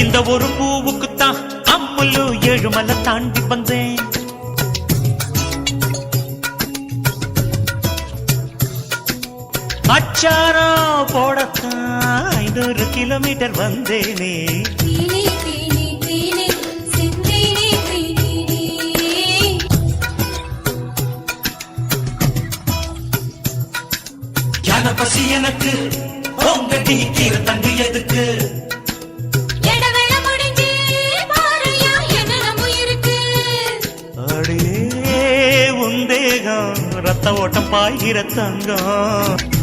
இந்த ஒரு பூவுக்குத்தான் அம்முலு ஏழுமலை தாண்டி வந்தேன். அச்சாரம் போடத்தான் 500 கிலோமீட்டர் வந்தேனே. பசி எனக்கு உங்கடி கீரை தண்டு எதுக்கு அடே உந்தேகம் ரத்த ஓட்டம் பாய்கிற தங்கம்.